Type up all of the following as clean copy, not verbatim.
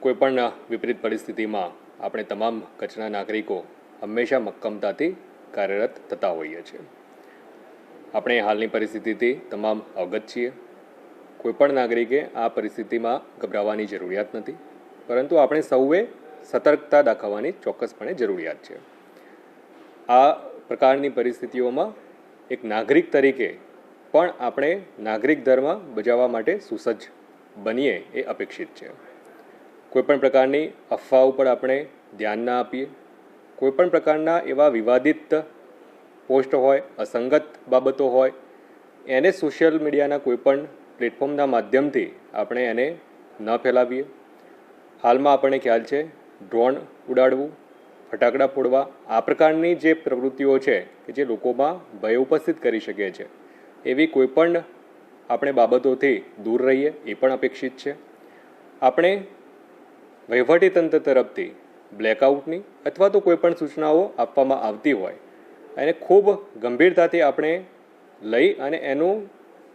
કોઈપણ વિપરીત પરિસ્થિતિમાં આપણે તમામ કચ્છના નાગરિકો હંમેશા મક્કમતાથી કાર્યરત થતા હોઈએ છીએ. આપણે હાલની પરિસ્થિતિથી તમામ અવગત છીએ. કોઈપણ નાગરિકે આ પરિસ્થિતિમાં ગભરાવાની જરૂરિયાત નથી, પરંતુ આપણે સૌએ સતર્કતા દાખવવાની ચોક્કસપણે જરૂરિયાત છે. આ પ્રકારની પરિસ્થિતિઓમાં એક નાગરિક તરીકે પણ આપણે નાગરિક ધર્મ બજાવવા માટે સુસજ્જ બનીએ એ અપેક્ષિત છે. કોઈપણ પ્રકારની અફવા ઉપર આપણે ધ્યાન ના આપીએ. કોઈપણ પ્રકારના એવા વિવાદિત પોસ્ટ હોય, અસંગત બાબતો હોય, એને સોશિયલ મીડિયાના કોઈપણ પ્લેટફોર્મના માધ્યમથી આપણે એને ન ફેલાવીએ. હાલમાં આપણને ખ્યાલ છે, ડ્રોન ઉડાડવું, ફટાકડા ફોડવા, આ પ્રકારની જે પ્રવૃત્તિઓ છે કે જે લોકોમાં ભય ઉપસ્થિત કરી શકે છે, એવી કોઈપણ આપણે બાબતોથી દૂર રહીએ એ પણ અપેક્ષિત છે. આપણે વહીવટીતંત્ર તરફથી બ્લેકઆઉટની અથવા તો કોઈપણ સૂચનાઓ આપવામાં આવતી હોય એને ખૂબ ગંભીરતાથી આપણે લઈ અને એનું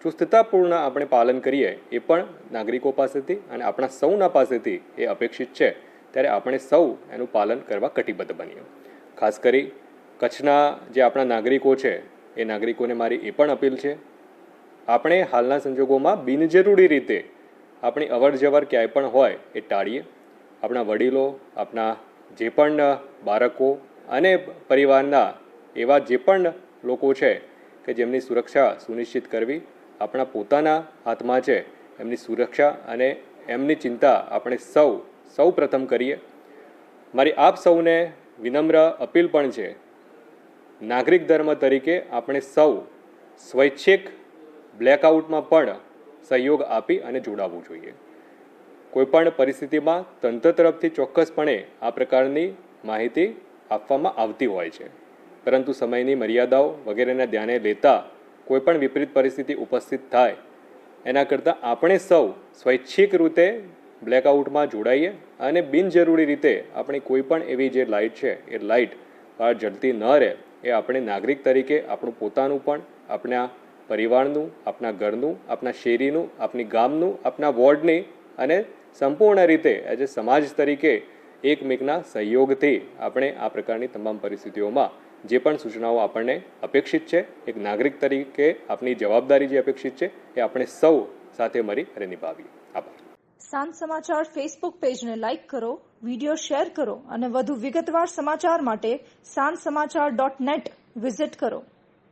ચુસ્તતાપૂર્ણ આપણે પાલન કરીએ એ પણ નાગરિકો પાસેથી અને આપણા સૌના પાસેથી એ અપેક્ષિત છે. ત્યારે આપણે સૌ એનું પાલન કરવા કટિબદ્ધ બનીએ. ખાસ કરી કચ્છના જે આપણા નાગરિકો છે એ નાગરિકોને મારી એ પણ અપીલ છે, આપણે હાલના સંજોગોમાં બિનજરૂરી રીતે આપણી અવર જવર ક્યાંય પણ હોય એ ટાળીએ. આપણા વડીલો, આપણા જે પણ બાળકો અને પરિવારના એવા જે પણ લોકો છે કે જેમની સુરક્ષા સુનિશ્ચિત કરવી આપણા પોતાના હાથમાં છે. એમની સુરક્ષા અને એમની ચિંતા આપણે સૌ પ્રથમ કરીએ. મારી આપ સૌને વિનમ્ર અપીલ પણ છે, નાગરિક ધર્મ તરીકે આપણે સૌ સ્વૈચ્છિક બ્લેકઆઉટમાં પણ સહયોગ આપી અને જોડાવવું જોઈએ. કોઈપણ પરિસ્થિતિમાં તંત્ર તરફથી ચોક્કસપણે આ પ્રકારની માહિતી આપવામાં આવતી હોય છે, પરંતુ સમયની મર્યાદાઓ વગેરેને ધ્યાને લેતા કોઈપણ વિપરીત પરિસ્થિતિ ઉપસ્થિત થાય એના કરતાં આપણે સૌ સ્વૈચ્છિક રીતે બ્લેકઆઉટમાં જોડાઈએ અને બિનજરૂરી રીતે આપણી કોઈપણ એવી જે લાઇટ છે એ લાઇટ બહાર જલતી ન રહે એ આપણે નાગરિક તરીકે આપણું પોતાનું પણ, આપણા પરિવારનું, આપણા ઘરનું, આપણા શેરીનું, આપણી ગામનું, આપણા વોર્ડની અને સંપૂર્ણ રીતે એઝ એ સમાજ તરીકે એકમેકના સહયોગથી આપણે આ પ્રકારની તમામ પરિસ્થિતિઓમાં જે પણ સૂચનાઓ આપણને અપેક્ષિત છે, એક નાગરિક તરીકે આપણી જવાબદારી જે અપેક્ષિત છે એ આપણે સૌ સાથે મળી અને નિભાવીએ. આભાર. સાંજ સમાચાર ફેસબુક પેજને લાઇક કરો, વિડીયો શેર કરો અને વધુ વિગતવાર સમાચાર માટે sanssamachar.net વિઝિટ કરો.